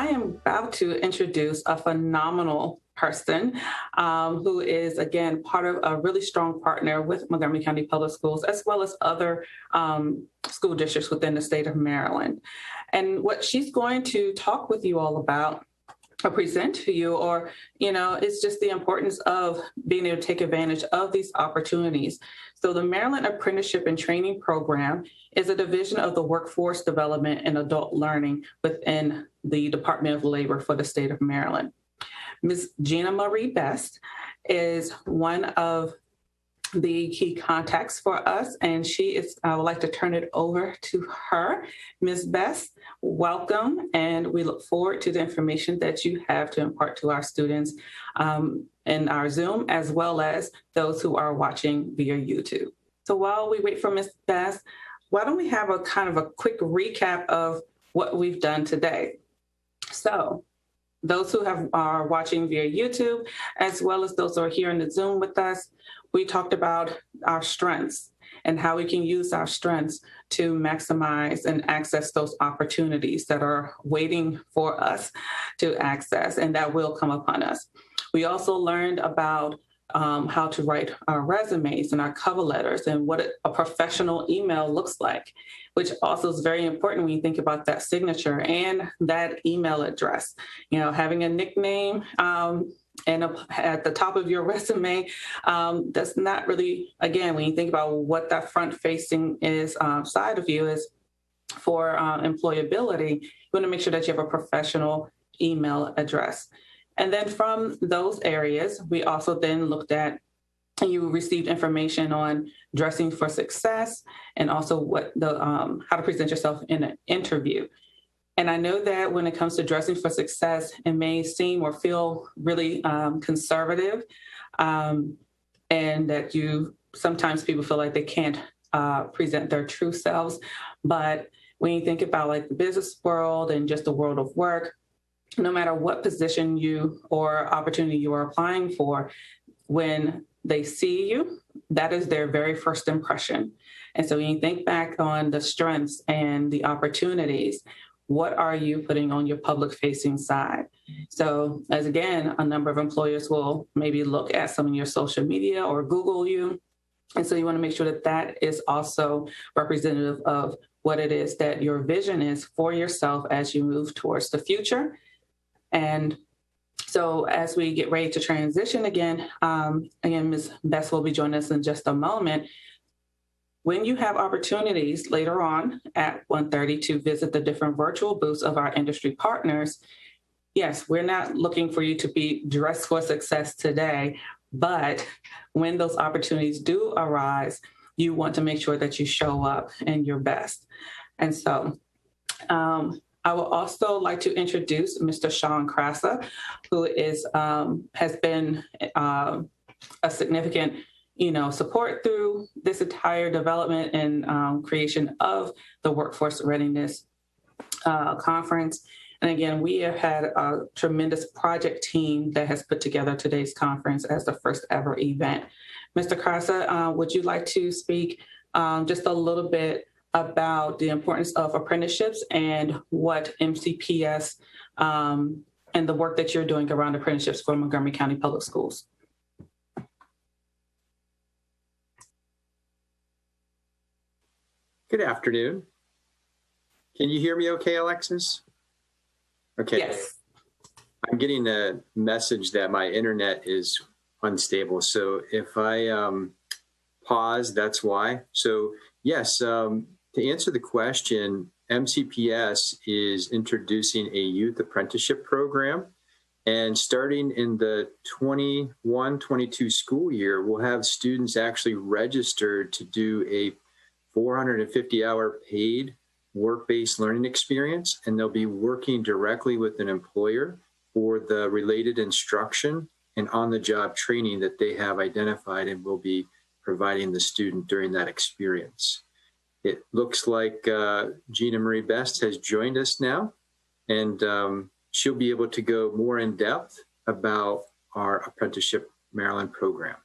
I am about to introduce a phenomenal person who is, again, part of a really strong partner with Montgomery County Public Schools, as well as other school districts within the state of Maryland. And what she's going to talk with you all about or present to you, or, it's just the importance of being able to take advantage of these opportunities. So the Maryland Apprenticeship and Training Program is a division of the Workforce Development and Adult Learning within the Department of Labor for the state of Maryland. Ms. Gina Marie Best is one of the key contacts for us, and I would like to turn it over to her. Ms. Best, welcome, and we look forward to the information that you have to impart to our students in our Zoom, as well as those who are watching via YouTube. So while we wait for Ms. Best, why don't we have a kind of a quick recap of what we've done today? So those who are watching via YouTube, as well as those who are here in the Zoom with us, we talked about our strengths and how we can use our strengths to maximize and access those opportunities that are waiting for us to access and that will come upon us. We also learned about how to write our resumes and our cover letters and what a professional email looks like, which also is very important when you think about that signature and that email address. Having a nickname and at the top of your resume, that's not really, again, when you think about what that front-facing is side of you is for employability, you want to make sure that you have a professional email address. And then from those areas, we also then looked at, and you received information on dressing for success and also what how to present yourself in an interview. And I know that when it comes to dressing for success, it may seem or feel really conservative, and that sometimes people feel like they can't present their true selves. But when you think about like the business world and just the world of work, no matter what position or opportunity you are applying for, when they see you, that is their very first impression. And so when you think back on the strengths and the opportunities, what are you putting on your public-facing side? So as again, a number of employers will maybe look at some of your social media or Google you. And so you want to make sure that that is also representative of what it is that your vision is for yourself as you move towards the future. And so as we get ready to transition again, Ms. Best will be joining us in just a moment. When you have opportunities later on at 1:30 to visit the different virtual booths of our industry partners, yes, we're not looking for you to be dressed for success today, but when those opportunities do arise, you want to make sure that you show up in your best. And so I would also like to introduce Mr. Sean Crassa, who has been a significant support through this entire development and creation of the Workforce Readiness Conference. And again, we have had a tremendous project team that has put together today's conference as the first ever event. Mr. Crassa, would you like to speak just a little bit about the importance of apprenticeships and what MCPS and the work that you're doing around apprenticeships for Montgomery County Public Schools? Good afternoon. Can you hear me okay, Alexis? Okay. Yes. I'm getting a message that my internet is unstable. So if I pause, that's why. So yes, to answer the question, MCPS is introducing a youth apprenticeship program. And starting in the 21-22 school year, we'll have students actually registered to do a 450-hour paid work-based learning experience, and they'll be working directly with an employer for the related instruction and on-the-job training that they have identified and will be providing the student during that experience. It looks like Gina Marie Best has joined us now, and she'll be able to go more in depth about our Apprenticeship Maryland program.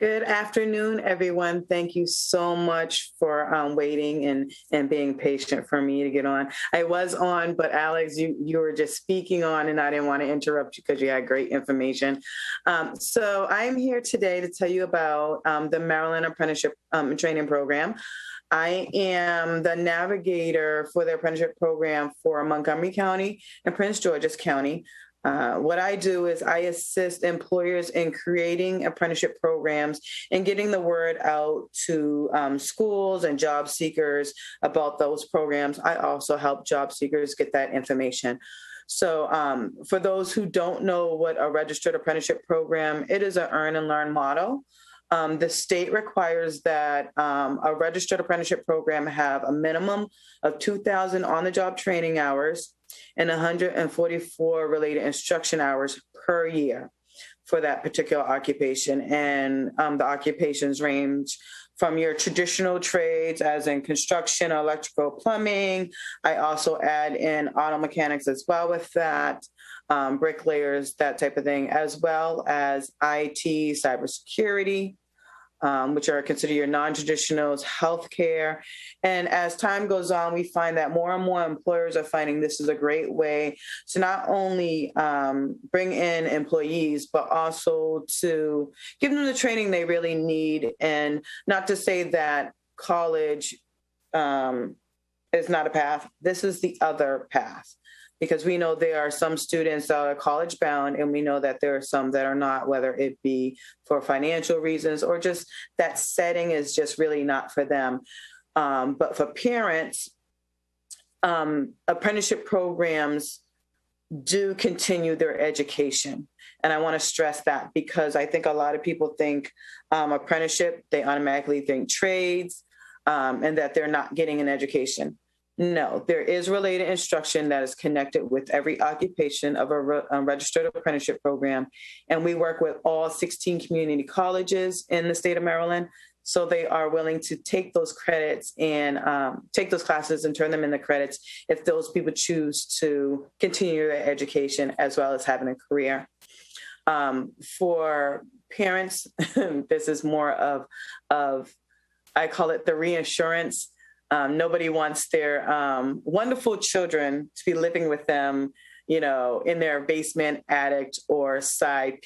Good afternoon, everyone. Thank you so much for waiting and being patient for me to get on. I was on, but Alex, you were just speaking on, and I didn't want to interrupt you because you had great information. So I'm here today to tell you about the Maryland Apprenticeship Training Program. I am the navigator for the apprenticeship program for Montgomery County and Prince George's County. What I do is I assist employers in creating apprenticeship programs and getting the word out to schools and job seekers about those programs. I also help job seekers get that information. So for those who don't know what a registered apprenticeship program, it is an earn and learn model. The state requires that a registered apprenticeship program have a minimum of 2,000 on-the-job training hours and 144 related instruction hours per year for that particular occupation. And the occupations range from your traditional trades, as in construction, electrical, plumbing. I also add in auto mechanics as well with that, bricklayers, that type of thing, as well as IT, cybersecurity, which are considered your non-traditionals, healthcare. And as time goes on, we find that more and more employers are finding this is a great way to not only bring in employees, but also to give them the training they really need. And not to say that college is not a path. This is the other path. Because we know there are some students that are college bound, and we know that there are some that are not, whether it be for financial reasons or just that setting is just really not for them. But for parents, apprenticeship programs do continue their education. And I want to stress that because I think a lot of people think apprenticeship, they automatically think trades, and that they're not getting an education. No, there is related instruction that is connected with every occupation of a registered apprenticeship program. And we work with all 16 community colleges in the state of Maryland. So they are willing to take those credits and take those classes and turn them into credits if those people choose to continue their education as well as having a career. For parents, this is more of, I call it the reassurance. Nobody wants their wonderful children to be living with them, in their basement, attic, or side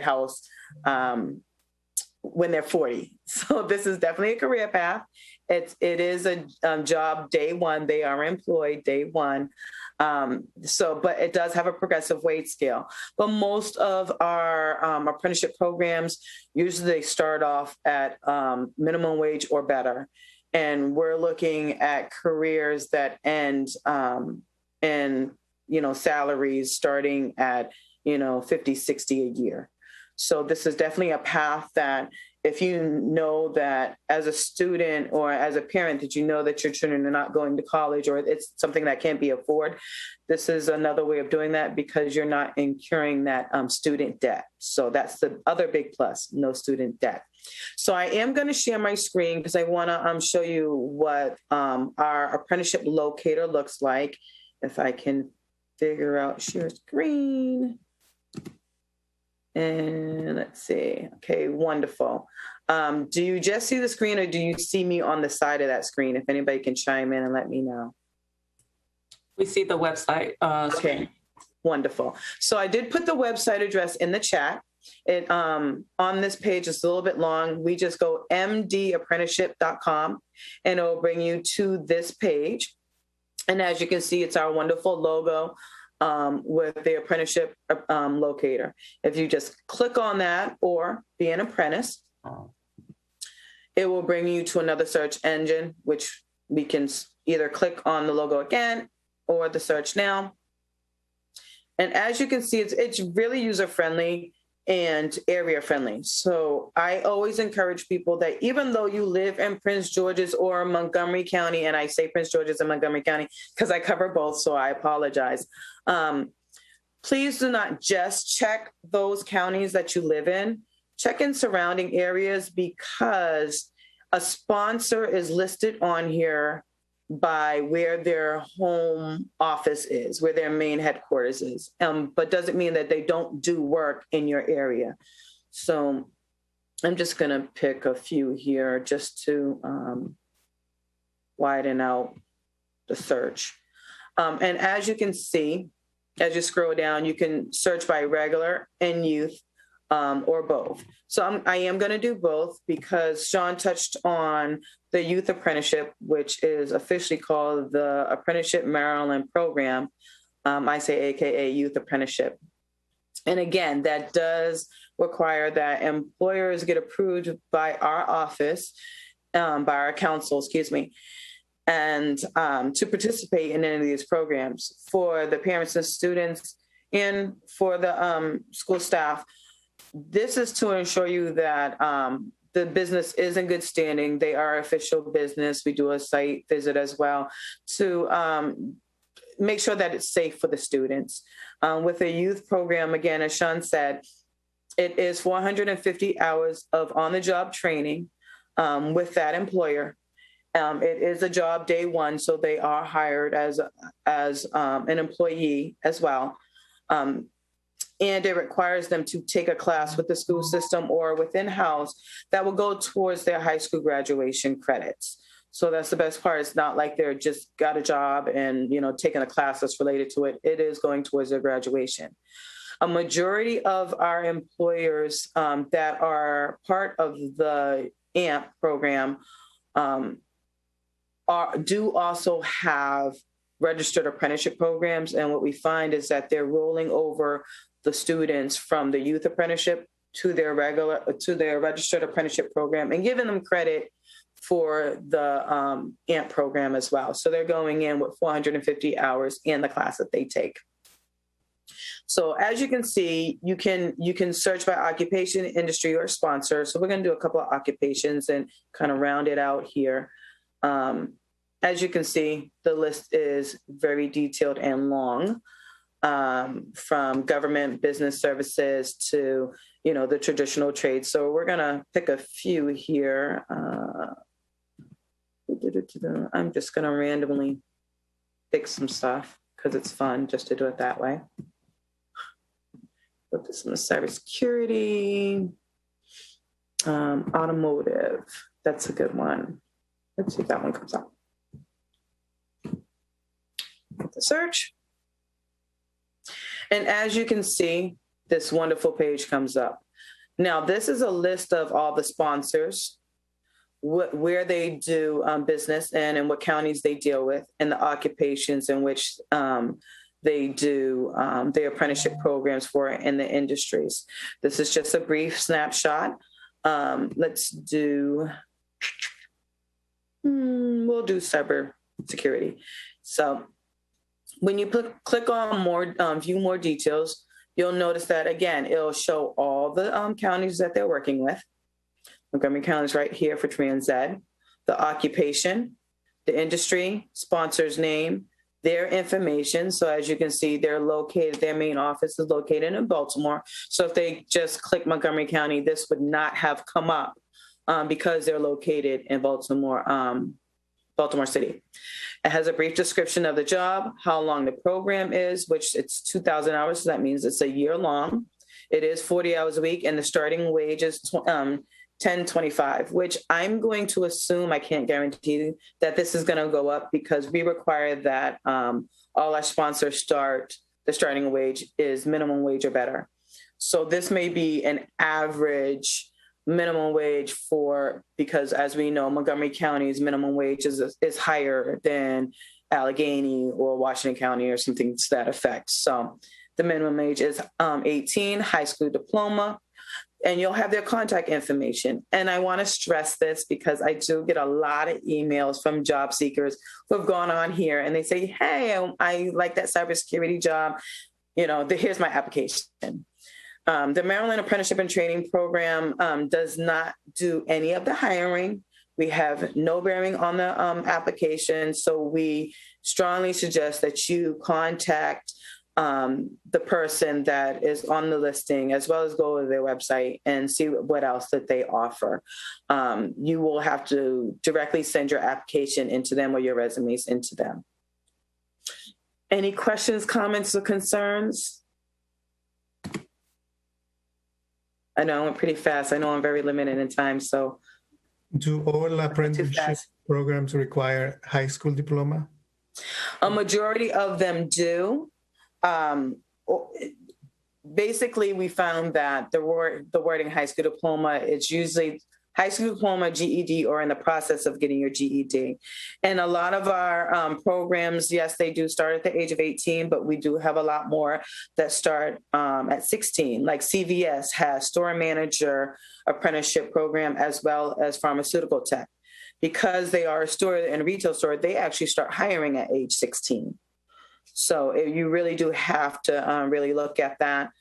house when they're 40. So this is definitely a career path. It is a job day one. They are employed day one. But it does have a progressive wage scale. But most of our apprenticeship programs usually start off at minimum wage or better. And we're looking at careers that end in, salaries starting at, 50, 60 a year. So this is definitely a path that if you know that as a student or as a parent that you know that your children are not going to college or it's something that can't be afforded, this is another way of doing that because you're not incurring that student debt. So that's the other big plus, no student debt. So I am going to share my screen because I want to show you what our apprenticeship locator looks like. If I can figure out share screen. And let's see. Okay, wonderful. Do you just see the screen or do you see me on the side of that screen? If anybody can chime in and let me know. We see the website. Okay, wonderful. So I did put the website address in the chat. It on this page is a little bit long. We just go mdapprenticeship.com and it will bring you to this page. And as you can see, it's our wonderful logo with the apprenticeship locator. If you just click on that or be an apprentice, it will bring you to another search engine, which we can either click on the logo again or the search now. And as you can see, it's really user-friendly and area friendly. So I always encourage people that even though you live in Prince George's or Montgomery County, and I say Prince George's and Montgomery County because I cover both, so I apologize. Please do not just check those counties that you live in. Check in surrounding areas because a sponsor is listed on here by where their home office is, where their main headquarters is, but doesn't mean that they don't do work in your area. So I'm just going to pick a few here just to widen out the search. And as you can see, as you scroll down, you can search by regular and youth or both. So I am going to do both because Sean touched on the youth apprenticeship, which is officially called the Apprenticeship Maryland Program. I say AKA Youth Apprenticeship. And again, that does require that employers get approved by our office, by our council, and to participate in any of these programs. For the parents and students and for the school staff, this is to ensure you that the business is in good standing. They are official business. We do a site visit as well to make sure that it's safe for the students. With a youth program, again, as Sean said, it is 450 hours of on-the-job training with that employer. It is a job day one, so they are hired as an employee as well. And it requires them to take a class with the school system or within house that will go towards their high school graduation credits. So that's the best part. It's not like they're just got a job and, taking a class that's related to it. It is going towards their graduation. A majority of our employers that are part of the AMP program do also have registered apprenticeship programs. And what we find is that they're rolling over the students from the youth apprenticeship to their registered apprenticeship program and giving them credit for the AMP program as well. So they're going in with 450 hours in the class that they take. So as you can see, you can search by occupation, industry, or sponsor. So we're going to do a couple of occupations and kind of round it out here. As you can see, the list is very detailed and long, from government, business services to, the traditional trades. So we're going to pick a few here. I'm just going to randomly pick some stuff because it's fun just to do it that way. Put this in the cybersecurity, automotive. That's a good one. Let's see if that one comes up. Hit the search. And as you can see, this wonderful page comes up. Now, this is a list of all the sponsors, where they do business and in what counties they deal with, and the occupations in which they do their apprenticeship programs for in the industries. This is just a brief snapshot. Let's do, we'll do cybersecurity. So when you click on more, view more details, you'll notice that, again, it'll show all the counties that they're working with. Montgomery County is right here for Trans Ed, the occupation, the industry, sponsor's name, their information. So as you can see, their main office is located in Baltimore. So if they just click Montgomery County, this would not have come up because they're located in Baltimore City. It has a brief description of the job, how long the program is, which it's 2,000 hours. So that means it's a year long. It is 40 hours a week, and the starting wage is $10.25, which I'm going to assume, I can't guarantee that this is going to go up because we require that all our sponsors the starting wage is minimum wage or better. So this may be an average minimum wage because as we know, Montgomery County's minimum wage is higher than Allegheny or Washington County or something to that effect. So the minimum age is 18, high school diploma, and you'll have their contact information. And I want to stress this because I do get a lot of emails from job seekers who have gone on here and they say, hey, I like that cybersecurity job. Here's my application. The Maryland Apprenticeship and Training Program does not do any of the hiring. We have no bearing on the application. So we strongly suggest that you contact the person that is on the listing, as well as go to their website and see what else that they offer. You will have to directly send your application into them or your resumes into them. Any questions, comments, or concerns? I know I went pretty fast. I know I'm very limited in time, so. Do all apprenticeship fast. programs require high school diploma? A majority of them do. Basically, we found that the wording high school diploma, it's usually high school diploma, GED, or in the process of getting your GED. And a lot of our programs, yes, they do start at the age of 18, but we do have a lot more that start at 16. Like CVS has store manager apprenticeship program as well as pharmaceutical tech. Because they are a store and a retail store, they actually start hiring at age 16. So you really do have to really look at that.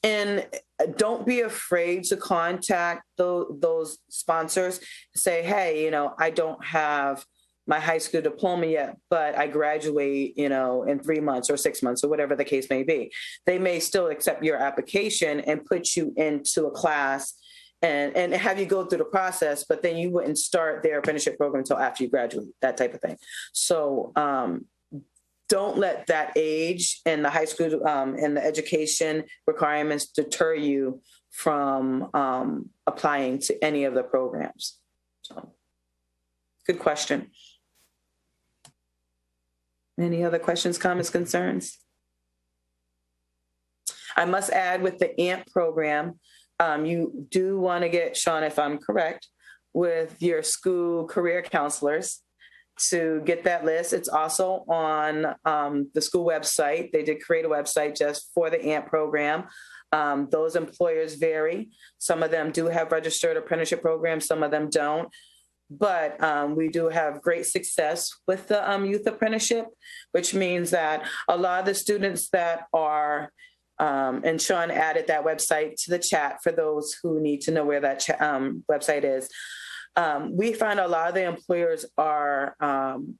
And don't be afraid to contact those sponsors. Say, hey, I don't have my high school diploma yet, but I graduate, in 3 months or 6 months or whatever the case may be. They may still accept your application and put you into a class and have you go through the process, but then you wouldn't start their apprenticeship program until after you graduate, that type of thing. So don't let that age and the high school and the education requirements deter you from applying to any of the programs. So, good question. Any other questions, comments, concerns? I must add with the AMP program, you do want to get, Sean, if I'm correct, with your school career counselors to get that list. It's also on the school website. They did create a website just for the AMP program. Those employers vary. Some of them do have registered apprenticeship programs, some of them don't. But we do have great success with the youth apprenticeship, which means that a lot of the students that are and Sean added that website to the chat for those who need to know where that website is. We find a lot of the employers are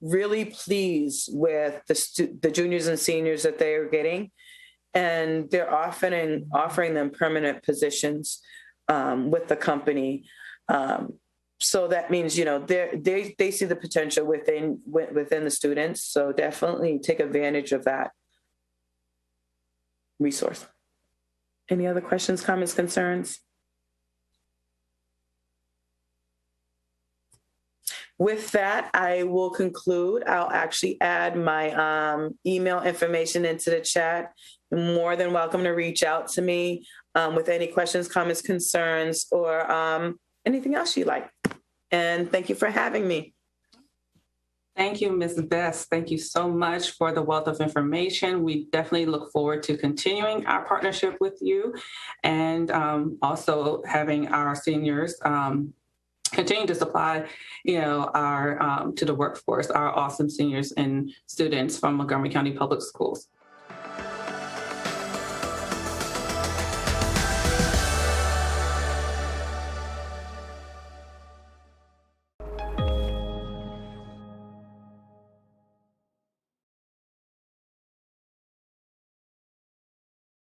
really pleased with the juniors and seniors that they are getting, and they're offering them permanent positions with the company. So that means, they see the potential within the students. So definitely take advantage of that resource. Any other questions, comments, concerns? With that, I will conclude. I'll actually add my email information into the chat. You're more than welcome to reach out to me with any questions, comments, concerns, or anything else you like. And thank you for having me. Thank you, Ms. Bess. Thank you so much for the wealth of information. We definitely look forward to continuing our partnership with you and also having our seniors continue to supply, our to the workforce, our awesome seniors and students from Montgomery County Public Schools.